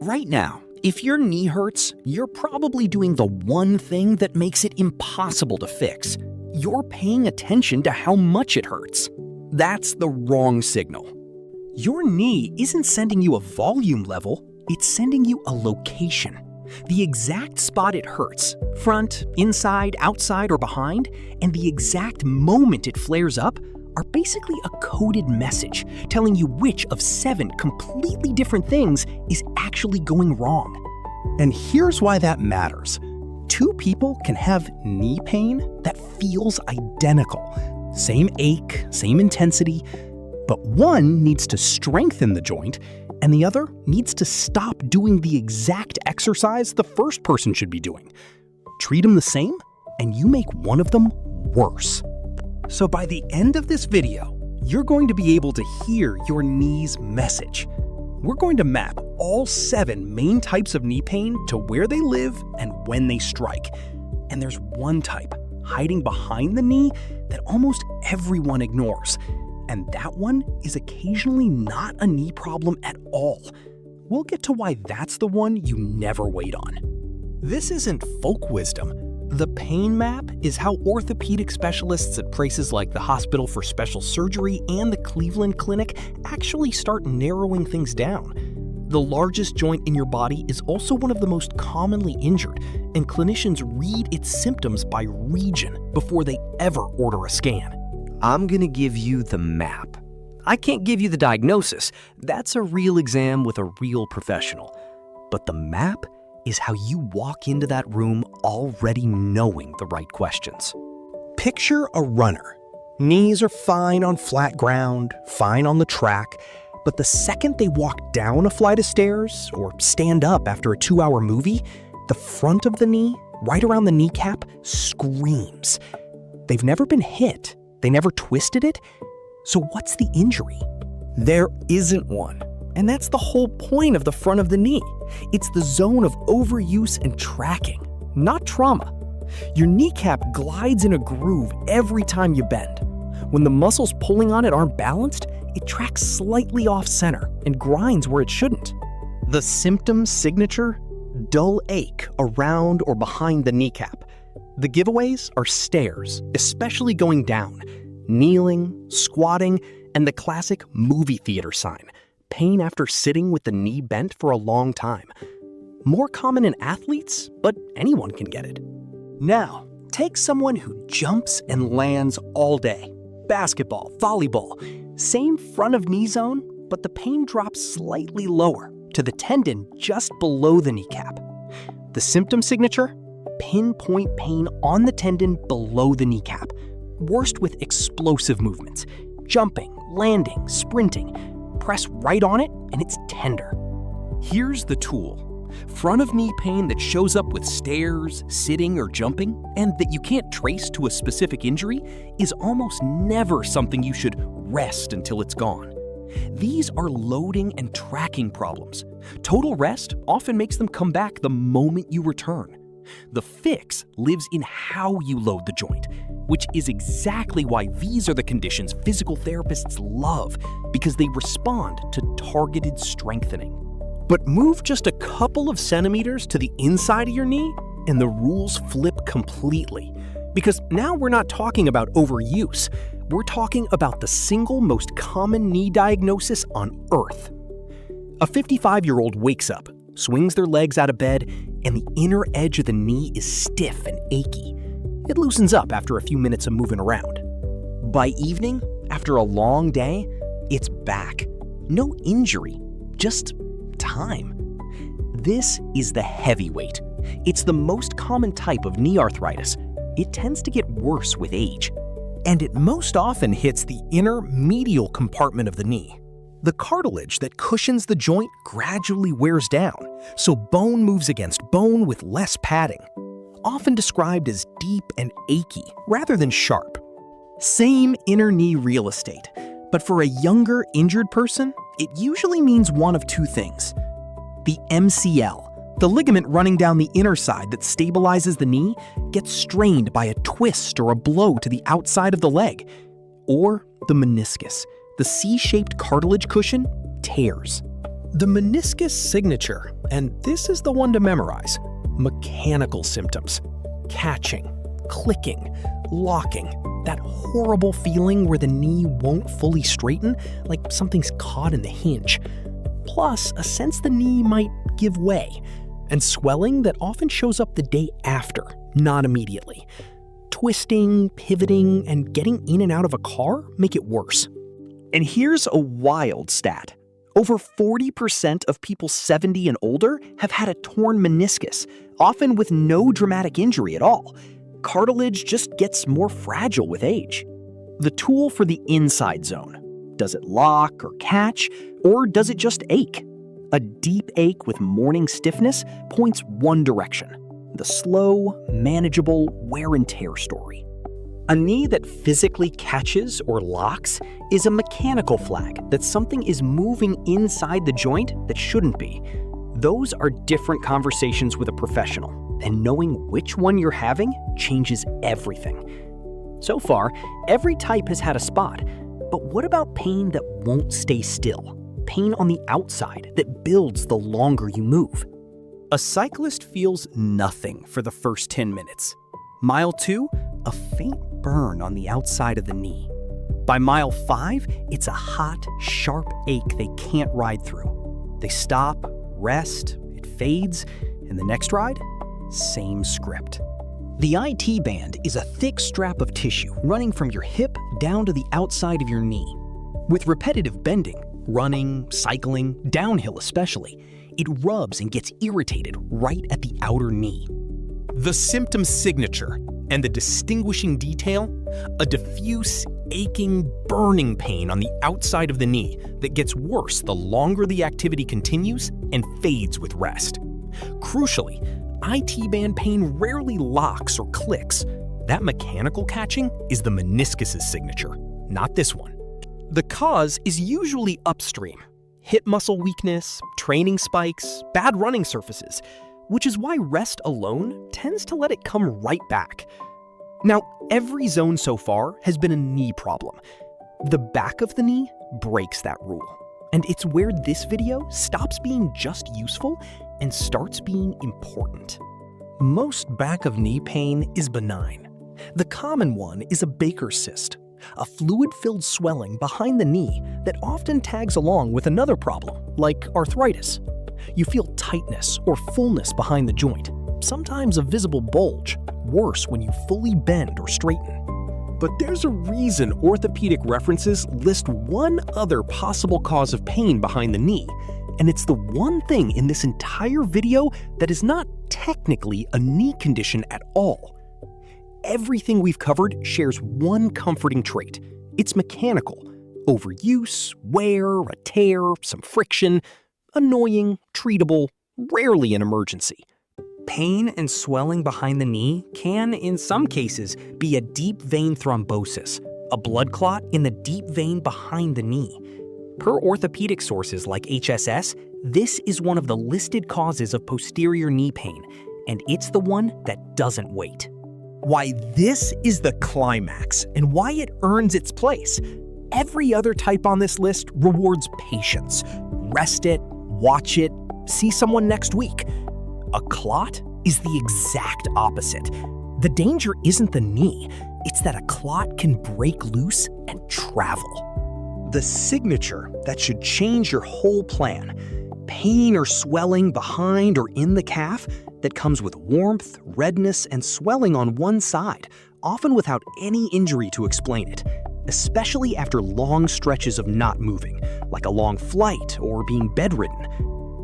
Right now, if your knee hurts, you're probably doing the one thing that makes it impossible to fix. You're paying attention to how much it hurts. That's the wrong signal. Your knee isn't sending you a volume level, it's sending you a location. The exact spot it hurts, front, inside, outside, or behind, and the exact moment it flares up are basically a coded message telling you which of 7 completely different things is actually going wrong. And here's why that matters. 2 people can have knee pain that feels identical. Same ache, same intensity, but one needs to strengthen the joint and the other needs to stop doing the exact exercise the first person should be doing. Treat them the same, and you make one of them worse. So by the end of this video, you're going to be able to hear your knee's message. We're going to map all 7 main types of knee pain to where they live and when they strike. And there's one type hiding behind the knee that almost everyone ignores. And that one is occasionally not a knee problem at all. We'll get to why that's the one you never wait on. This isn't folk wisdom. The pain map is how orthopedic specialists at places like the Hospital for Special Surgery and the Cleveland Clinic actually start narrowing things down. The largest joint in your body is also one of the most commonly injured, and clinicians read its symptoms by region before they ever order a scan. I'm gonna give you the map. I can't give you the diagnosis. That's a real exam with a real professional. But the map is how you walk into that room already knowing the right questions. Picture a runner. Knees are fine on flat ground, fine on the track, but the second they walk down a flight of stairs or stand up after a 2-hour movie, the front of the knee, right around the kneecap, screams. They've never been hit. They never twisted it. So what's the injury? There isn't one. And that's the whole point of the front of the knee. It's the zone of overuse and tracking, not trauma. Your kneecap glides in a groove every time you bend. When the muscles pulling on it aren't balanced, it tracks slightly off center and grinds where it shouldn't. The symptom signature? Dull ache around or behind the kneecap. The giveaways are stairs, especially going down, kneeling, squatting, and the classic movie theater sign, pain after sitting with the knee bent for a long time. More common in athletes, but anyone can get it. Now, take someone who jumps and lands all day. Basketball, volleyball, same front of knee zone, but the pain drops slightly lower to the tendon just below the kneecap. The symptom signature? Pinpoint pain on the tendon below the kneecap. Worst with explosive movements. Jumping, landing, sprinting. Press right on it and it's tender. Here's the tool. Front of knee pain that shows up with stairs, sitting, or jumping, and that you can't trace to a specific injury, is almost never something you should rest until it's gone. These are loading and tracking problems. Total rest often makes them come back the moment you return. The fix lives in how you load the joint, which is exactly why these are the conditions physical therapists love, because they respond to targeted strengthening. But move just a couple of centimeters to the inside of your knee, and the rules flip completely. Because now we're not talking about overuse, we're talking about the single most common knee diagnosis on Earth. A 55-year-old wakes up, swings their legs out of bed, and the inner edge of the knee is stiff and achy. It loosens up after a few minutes of moving around. By evening, after a long day, it's back. No injury, just time. This is the heavyweight. It's the most common type of knee arthritis. It tends to get worse with age. And it most often hits the inner medial compartment of the knee. The cartilage that cushions the joint gradually wears down, so bone moves against bone with less padding. Often described as deep and achy rather than sharp. Same inner knee real estate, but for a younger, injured person, it usually means one of two things. The MCL, the ligament running down the inner side that stabilizes the knee, gets strained by a twist or a blow to the outside of the leg. Or the meniscus, the C-shaped cartilage cushion, tears. The meniscus signature, and this is the one to memorize: mechanical symptoms. Catching, clicking, locking, that horrible feeling where the knee won't fully straighten, like something's caught in the hinge. Plus, a sense the knee might give way, and swelling that often shows up the day after, not immediately. Twisting, pivoting, and getting in and out of a car make it worse. And here's a wild stat. Over 40% of people 70 and older have had a torn meniscus, often with no dramatic injury at all. Cartilage just gets more fragile with age. The tool for the inside zone. Does it lock or catch, or does it just ache? A deep ache with morning stiffness points one direction: the slow, manageable wear and tear story. A knee that physically catches or locks is a mechanical flag that something is moving inside the joint that shouldn't be. Those are different conversations with a professional, and knowing which one you're having changes everything. So far, every type has had a spot, but what about pain that won't stay still? Pain on the outside that builds the longer you move. A cyclist feels nothing for the first 10 minutes. Mile 2, a faint burn on the outside of the knee. By mile 5, it's a hot, sharp ache they can't ride through. They stop, rest, it fades, and the next ride, same script. The IT band is a thick strap of tissue running from your hip down to the outside of your knee. With repetitive bending, running, cycling, downhill especially, it rubs and gets irritated right at the outer knee. The symptom signature and the distinguishing detail: a diffuse, aching, burning pain on the outside of the knee that gets worse the longer the activity continues and fades with rest. Crucially, IT band pain rarely locks or clicks. That mechanical catching is the meniscus's signature, not this one. The cause is usually upstream: hip muscle weakness, training spikes, bad running surfaces, which is why rest alone tends to let it come right back. Now, every zone so far has been a knee problem. The back of the knee breaks that rule. And it's where this video stops being just useful and starts being important. Most back of knee pain is benign. The common one is a Baker's cyst, a fluid-filled swelling behind the knee that often tags along with another problem, like arthritis. You feel tightness or fullness behind the joint, sometimes a visible bulge, worse when you fully bend or straighten. But there's a reason orthopedic references list one other possible cause of pain behind the knee, and it's the one thing in this entire video that is not technically a knee condition at all. Everything we've covered shares one comforting trait: it's mechanical. Overuse, wear, a tear, some friction, annoying, treatable, rarely an emergency. Pain and swelling behind the knee can, in some cases, be a deep vein thrombosis, a blood clot in the deep vein behind the knee. Per orthopedic sources like HSS, this is one of the listed causes of posterior knee pain, and it's the one that doesn't wait. Why this is the climax and why it earns its place. Every other type on this list rewards patience. Rest it, watch it, see someone next week. A clot is the exact opposite. The danger isn't the knee, it's that a clot can break loose and travel. The signature that should change your whole plan: pain or swelling behind or in the calf that comes with warmth, redness, and swelling on one side, often without any injury to explain it, especially after long stretches of not moving, like a long flight or being bedridden.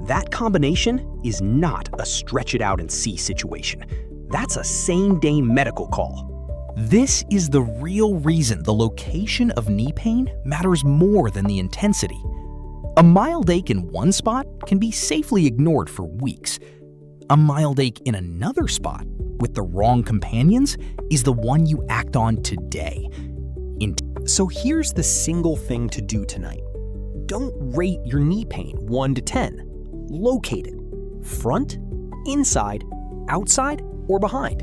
That combination is not a stretch it out and see situation. That's a same-day medical call. This is the real reason the location of knee pain matters more than the intensity. A mild ache in one spot can be safely ignored for weeks. A mild ache in another spot, with the wrong companions, is the one you act on today. So here's the single thing to do tonight. Don't rate your knee pain 1 to 10. Locate it. Front, inside, outside, or behind.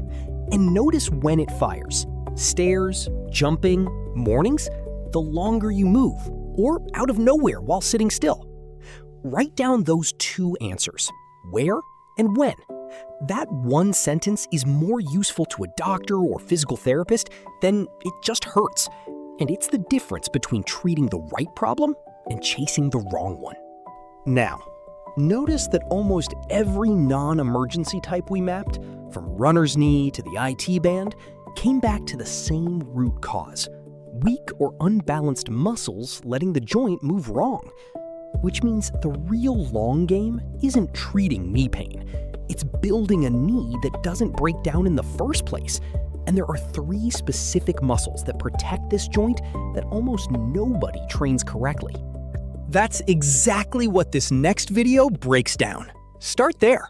And notice when it fires. Stairs, jumping, mornings, the longer you move, or out of nowhere while sitting still. Write down those two answers, where and when. That one sentence is more useful to a doctor or physical therapist than it just hurts. And it's the difference between treating the right problem and chasing the wrong one. Now, notice that almost every non-emergency type we mapped, from runner's knee to the IT band, came back to the same root cause: weak or unbalanced muscles letting the joint move wrong. Which means the real long game isn't treating knee pain. It's building a knee that doesn't break down in the first place. And there are 3 specific muscles that protect this joint that almost nobody trains correctly. That's exactly what this next video breaks down. Start there.